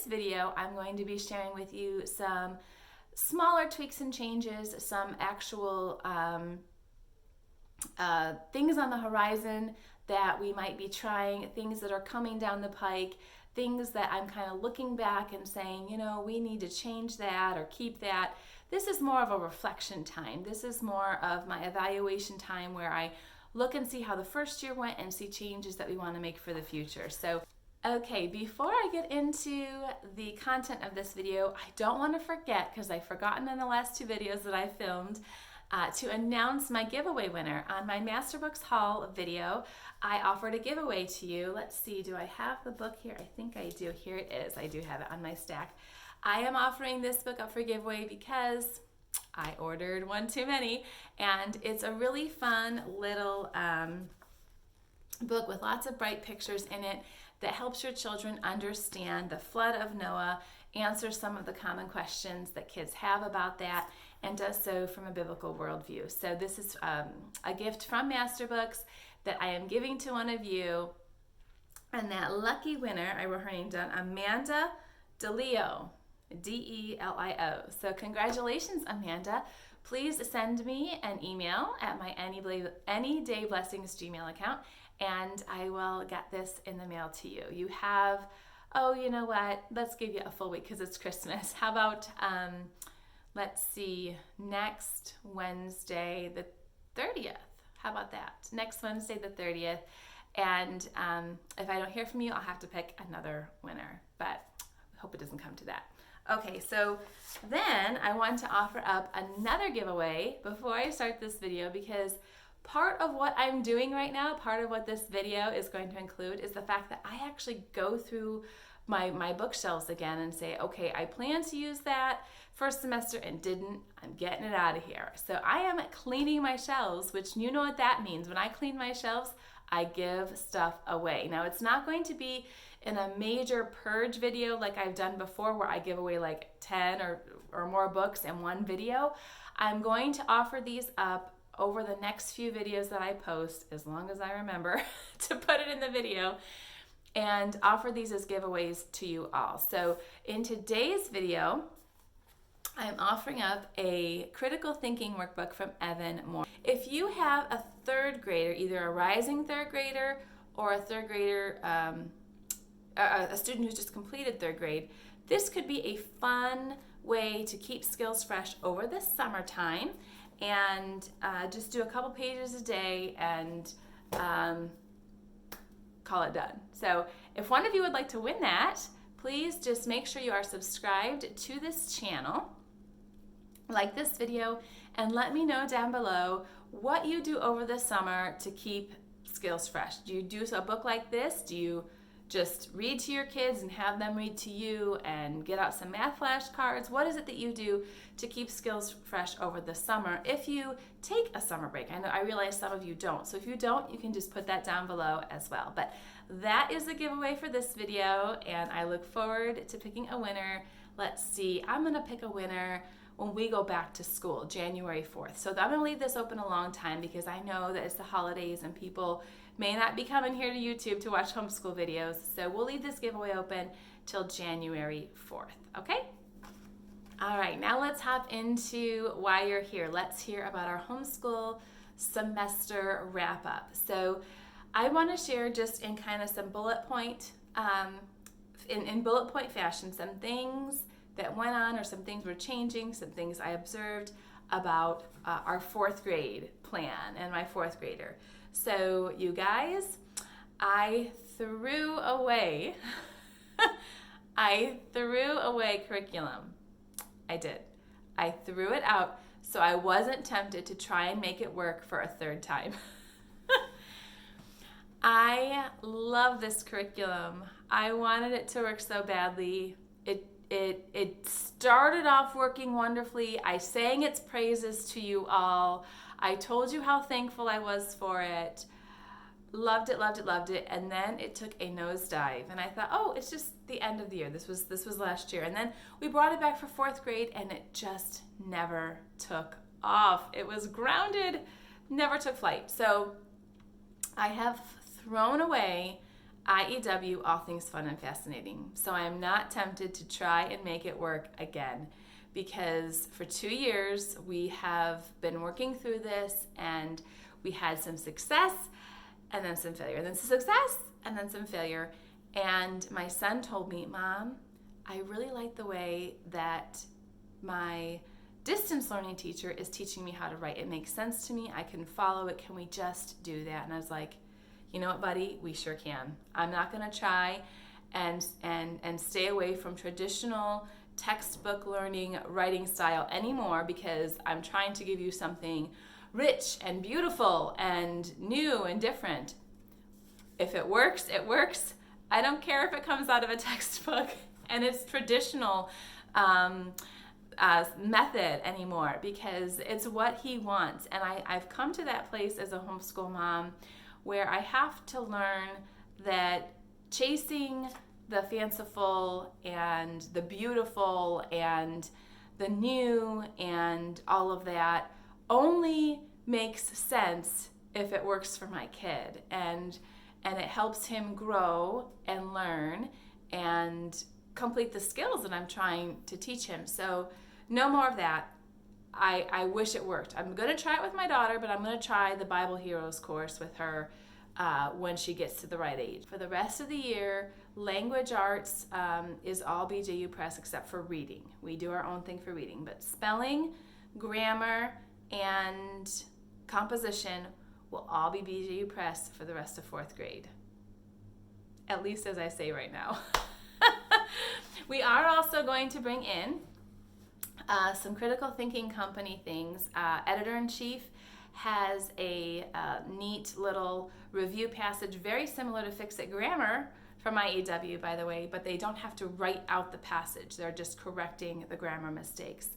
video, I'm going to be sharing with you some smaller tweaks and changes, some actual things on the horizon that we might be trying, things that are coming down the pike, things that I'm kind of looking back and saying, you know, we need to change that or keep that. This is more of a reflection time. This is more of my evaluation time where I look and see how the first year went and see changes that we want to make for the future. So, okay, before I get into the content of this video, I don't want to forget, because I've forgotten in the last two videos that I filmed, to announce my giveaway winner. On my Masterbooks haul video, I offered a giveaway to you. Let's see, do I have the book here? I think I do. Here it is. I do have it on my stack. I am offering this book up for giveaway because I ordered one too many, and it's a really fun little book with lots of bright pictures in it that helps your children understand the flood of Noah, answers some of the common questions that kids have about that, and does so from a biblical worldview. So this is a gift from Masterbooks that I am giving to one of you, and that lucky winner, I wrote her name down, Amanda DeLeo. DeLio. So congratulations, Amanda. Please send me an email at my AnyDayBlessings Gmail account, and I will get this in the mail to you. You have, oh, you know what? Let's give you a full week because it's Christmas. How about, let's see, next Wednesday the 30th. How about that? Next Wednesday the 30th. And if I don't hear from you, I'll have to pick another winner, but I hope it doesn't come to that. Okay, so then I want to offer up another giveaway before I start this video, because part of what I'm doing right now, part of what this video is going to include, is the fact that I actually go through my bookshelves again and say, okay, I planned to use that first semester and didn't. I'm getting it out of here. So I am cleaning my shelves, which you know what that means. When I clean my shelves, I give stuff away. Now, it's not going to be in a major purge video like I've done before where I give away like 10 or more books in one video. I'm going to offer these up over the next few videos that I post, as long as I remember to put it in the video, and offer these as giveaways to you all. So in today's video, I'm offering up a critical thinking workbook from Evan Moore. If you have a third grader, either a rising third grader or a third grader, a student who's just completed third grade, this could be a fun way to keep skills fresh over the summertime, and just do a couple pages a day and call it done. So if one of you would like to win that, please just make sure you are subscribed to this channel, like this video, and let me know down below what you do over the summer to keep skills fresh. Do you do a book like this? Do you just read to your kids and have them read to you and get out some math flashcards? What is it that you do to keep skills fresh over the summer if you take a summer break? I realize some of you don't. So if you don't, you can just put that down below as well. But that is the giveaway for this video, and I look forward to picking a winner. Let's see, I'm gonna pick a winner when we go back to school, January 4th. So I'm gonna leave this open a long time because I know that it's the holidays and people may not be coming here to YouTube to watch homeschool videos. So we'll leave this giveaway open till January 4th, okay? All right, now let's hop into why you're here. Let's hear about our homeschool semester wrap up. So I wanna share just in kind of some bullet point, in bullet point fashion, some things that went on, or some things were changing, some things I observed about our fourth grade plan and my fourth grader. So you guys, I threw away curriculum. I did. I threw it out so I wasn't tempted to try and make it work for a third time. I love this curriculum. I wanted it to work so badly. It started off working wonderfully. I sang its praises to you all. I told you how thankful I was for it. Loved it, loved it, loved it. And then it took a nosedive. And I thought, oh, it's just the end of the year. This was last year. And then we brought it back for fourth grade, and it just never took off. It was grounded, never took flight. So I have thrown away IEW, all things fun and fascinating. So I am not tempted to try and make it work again, because for 2 years we have been working through this, and we had some success and then some failure, and then some success and then some failure. And my son told me, Mom, I really like the way that my distance learning teacher is teaching me how to write. It makes sense to me. I can follow it. Can we just do that? And I was like, you know what, buddy? We sure can. I'm not going to try and stay away from traditional textbook learning writing style anymore, because I'm trying to give you something rich and beautiful and new and different. If it works, it works. I don't care if it comes out of a textbook and it's traditional method anymore, because it's what he wants. And I've come to that place as a homeschool mom where I have to learn that chasing the fanciful and the beautiful and the new and all of that only makes sense if it works for my kid, and it helps him grow and learn and complete the skills that I'm trying to teach him. So no more of that. I wish it worked. I'm going to try it with my daughter, but I'm going to try the Bible Heroes course with her when she gets to the right age. For the rest of the year, language arts is all BJU Press except for reading. We do our own thing for reading, but spelling, grammar, and composition will all be BJU Press for the rest of 4th grade. At least as I say right now. We are also going to bring in some critical thinking company things. Editor-in-Chief has a neat little review passage, very similar to Fix It Grammar from IEW, by the way, but they don't have to write out the passage. They're just correcting the grammar mistakes.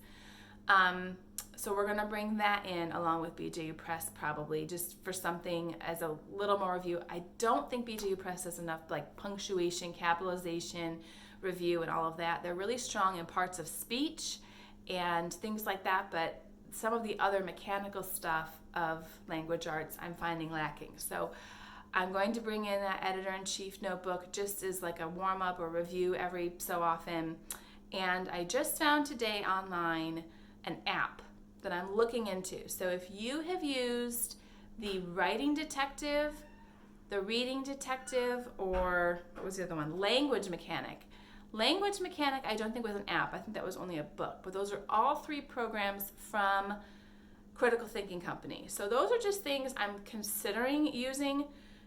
So we're going to bring that in along with BJU Press, probably just for something as a little more review. I don't think BJU Press has enough like punctuation, capitalization, review, and all of that. They're really strong in parts of speech and things like that, but some of the other mechanical stuff of language arts I'm finding lacking. So I'm going to bring in that editor-in-chief notebook just as like a warm-up or review every so often. And I just found today online an app that I'm looking into. So if you have used the Writing Detective, the Reading Detective, or what was the other one? Language Mechanic. Language Mechanic I don't think was an app. I think that was only a book. But those are all 3 programs from Critical Thinking Company. So those are just things I'm considering using,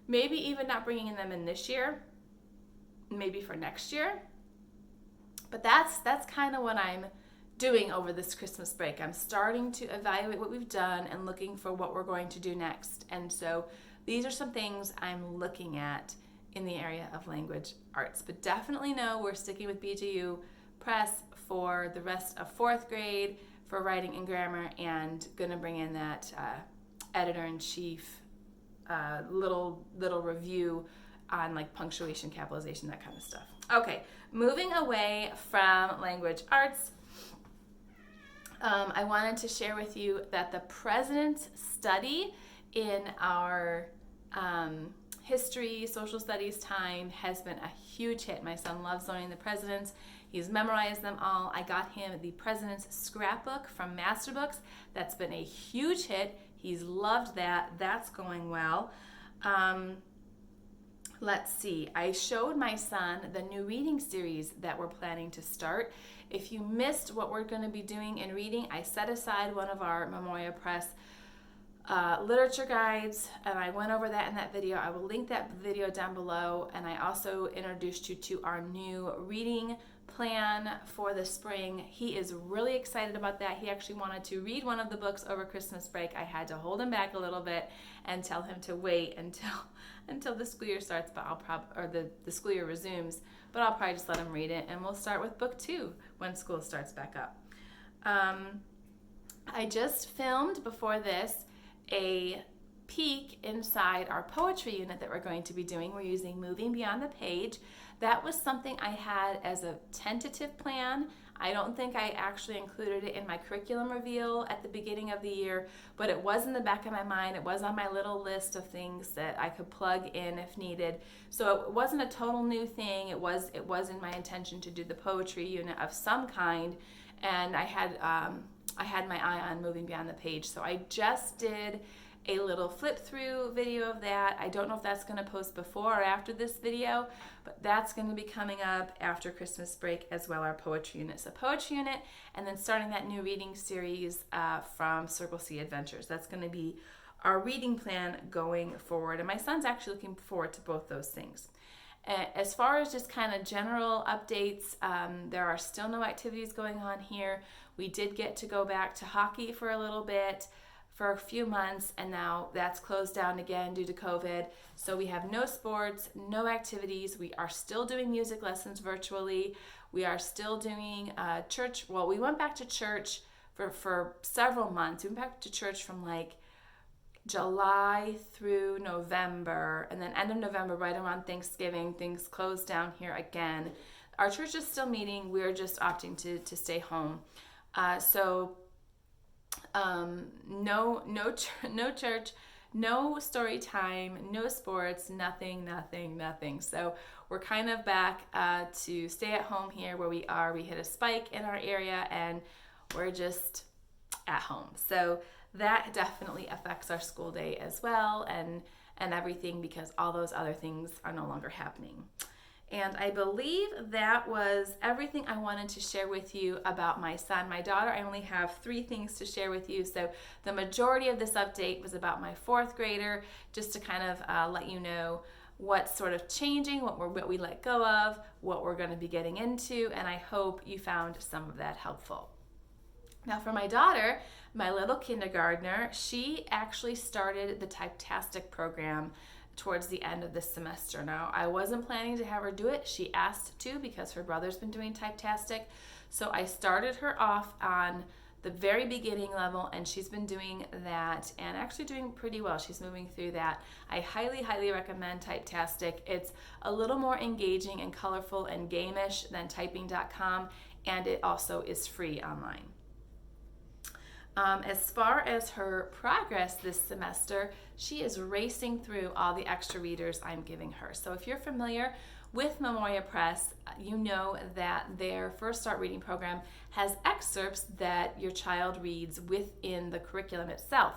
maybe even not bringing them in this year, maybe for next year. But that's kind of what I'm doing over this Christmas break. I'm starting to evaluate what we've done and looking for what we're going to do next. And so these are some things I'm looking at in the area of language arts. But definitely know we're sticking with BJU Press for the rest of 4th grade for writing and grammar, and going to bring in that editor-in-chief little review on like punctuation, capitalization, that kind of stuff. Okay, moving away from language arts, I wanted to share with you that the President's Study in our history, social studies time has been a huge hit. My son loves learning the presidents. He's memorized them all. I got him the President's Scrapbook from Master Books. That's been a huge hit. He's loved that. That's going well. Let's see. I showed my son the new reading series that we're planning to start. If you missed what we're going to be doing in reading, I set aside one of our Memoria Press literature guides, and I went over that in that video. I will link that video down below, and I also introduced you to our new reading plan for the spring. He is really excited about that. He actually wanted to read one of the books over Christmas break. I had to hold him back a little bit and tell him to wait until the school year starts, but the school year resumes. But I'll probably just let him read it, and we'll start with book 2 when school starts back up. I just filmed before this a peek inside our poetry unit that we're going to be doing. We're using Moving Beyond the Page. That was something I had as a tentative plan. I don't think I actually included it in my curriculum reveal at the beginning of the year, but it was in the back of my mind. It was on my little list of things that I could plug in if needed. So it wasn't a total new thing. It was in my intention to do the poetry unit of some kind, and I had my eye on moving beyond the page. So I just did a little flip through video of that. I don't know if that's going to post before or after this video, but that's going to be coming up after Christmas break as well, our poetry unit. So poetry unit, and then starting that new reading series from Circle C Adventures. That's going to be our reading plan going forward. And my son's actually looking forward to both those things. As far as just kind of general updates, there are still no activities going on here. We did get to go back to hockey for a little bit, for a few months, and now that's closed down again due to COVID. So we have no sports, no activities. We are still doing music lessons virtually. We are still doing church. Well, we went back to church for several months. We went back to church from like July through November, and then end of November, right around Thanksgiving, things closed down here again. Our church is still meeting. We're just opting to stay home. No church, no story time, no sports, nothing. So we're kind of back to stay at home here where we are. We hit a spike in our area and we're just at home. So that definitely affects our school day as well and everything, because all those other things are no longer happening. And I believe that was everything I wanted to share with you about my son. My daughter, I only have 3 things to share with you. So the majority of this update was about my 4th grader, just to kind of let you know what's sort of changing, what we let go of, what we're going to be getting into, and I hope you found some of that helpful. Now for my daughter, my little kindergartner, she actually started the Typtastic program towards the end of this semester. Now, I wasn't planning to have her do it. She asked to because her brother's been doing Typtastic. So I started her off on the very beginning level, and she's been doing that and actually doing pretty well. She's moving through that. I highly recommend Typtastic. It's a little more engaging and colorful and game-ish than typing.com, and it also is free online. As far as her progress this semester, she is racing through all the extra readers I'm giving her. So if you're familiar with Memoria Press, you know that their First Start Reading program has excerpts that your child reads within the curriculum itself.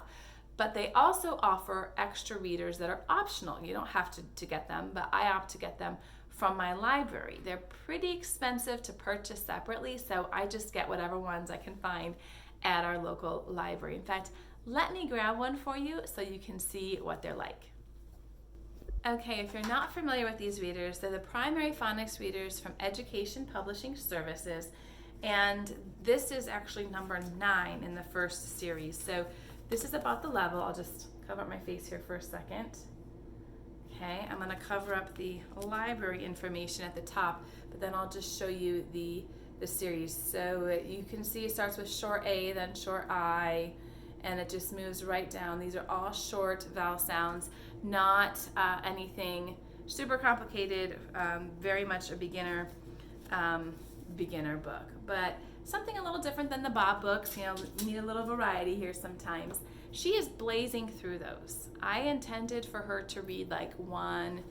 But they also offer extra readers that are optional. You don't have to get them, but I opt to get them from my library. They're pretty expensive to purchase separately, so I just get whatever ones I can find at our local library. In fact, let me grab one for you so you can see what they're like. Okay, if you're not familiar with these readers, they're the primary phonics readers from Education Publishing Services, and this is actually number 9 in the first series. So this is about the level. I'll just cover up my face here for a second. Okay, I'm going to cover up the library information at the top, but then I'll just show you the series. So you can see it starts with short A, then short I, and it just moves right down. These are all short vowel sounds, not anything super complicated, very much a beginner book, but something a little different than the Bob books. You know, need a little variety here sometimes. She is blazing through those. I intended for her to read like one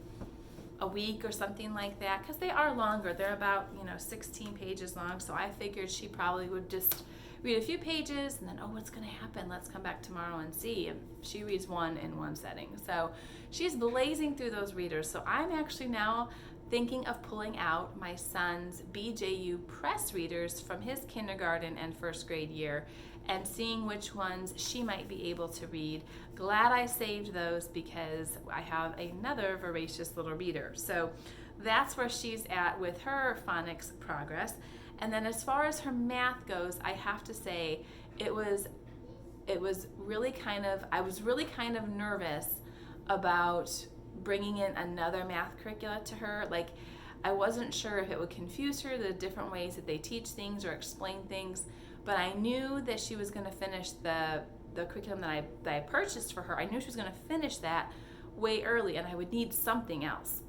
a week or something like that, because they are longer. They're about 16 pages long, so I figured she probably would just read a few pages and then, oh, what's going to happen? Let's come back tomorrow and see. And she reads one in one setting. So she's blazing through those readers. So I'm actually now thinking of pulling out my son's BJU press readers from his kindergarten and first grade year and seeing which ones she might be able to read. Glad I saved those because I have another voracious little reader. So that's where she's at with her phonics progress. And then as far as her math goes, I have to say I was really kind of nervous about bringing in another math curricula to her. Like, I wasn't sure if it would confuse her, the different ways that they teach things or explain things, but I knew that she was going to finish the curriculum that I purchased for her. I knew she was going to finish that way early, and I would need something else.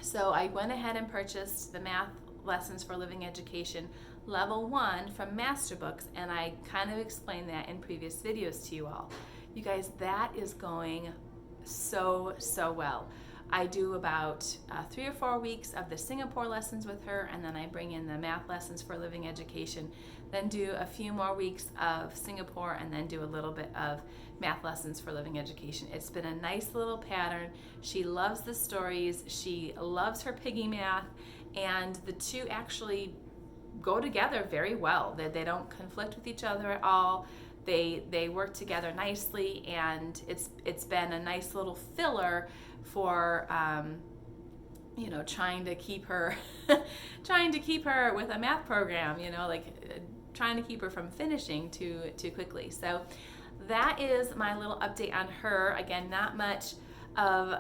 So I went ahead and purchased the math lessons for living education level 1 from Master Books, and I kind of explained that in previous videos to you all. You guys, that is going so well. I do about 3 or 4 weeks of the Singapore lessons with her, and then I bring in the math lessons for living education, then do a few more weeks of Singapore, and then do a little bit of math lessons for living education. It's been a nice little pattern. She loves the stories, she loves her piggy math, and the two actually go together very well. They don't conflict with each other at all. They work together nicely, and it's been a nice little filler for you know, trying to keep her with a math program, you know, like trying to keep her from finishing too quickly. So that is my little update on her. Again, not much of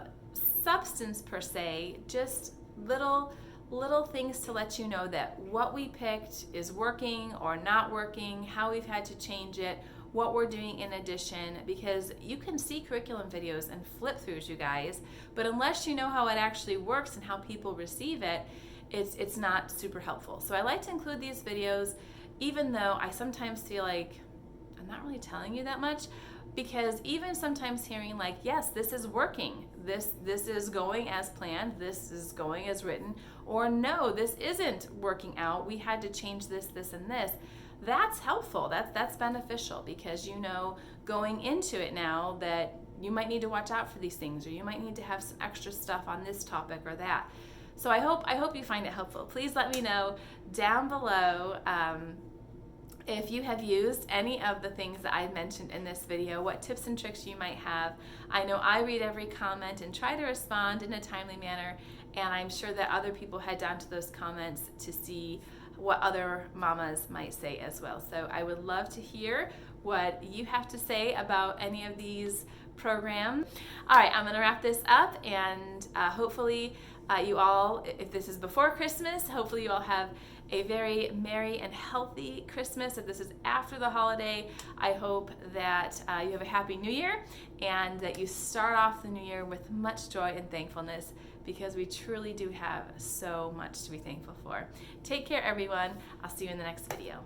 substance per se, just little things to let you know that what we picked is working or not working, how we've had to change it, what we're doing in addition, because you can see curriculum videos and flip throughs, you guys, but unless you know how it actually works and how people receive it, it's not super helpful. So I like to include these videos, even though I sometimes feel like I'm not really telling you that much, because even sometimes hearing like, yes, this is working, this is going as planned, this is going as written, or no, this isn't working out, we had to change this, and this, that's helpful, that's beneficial, because you know going into it now that you might need to watch out for these things, or you might need to have some extra stuff on this topic or that. So I hope you find it helpful. Please let me know down below if you have used any of the things that I mentioned in this video, what tips and tricks you might have. I know I read every comment and try to respond in a timely manner, and I'm sure that other people head down to those comments to see what other mamas might say as well. So I would love to hear what you have to say about any of these programs. All right, I'm gonna wrap this up, and hopefully you all, if this is before Christmas, hopefully you all have a very merry and healthy Christmas. If this is after the holiday, I hope that you have a happy new year, and that you start off the new year with much joy and thankfulness, because we truly do have so much to be thankful for. Take care, everyone. I'll see you in the next video.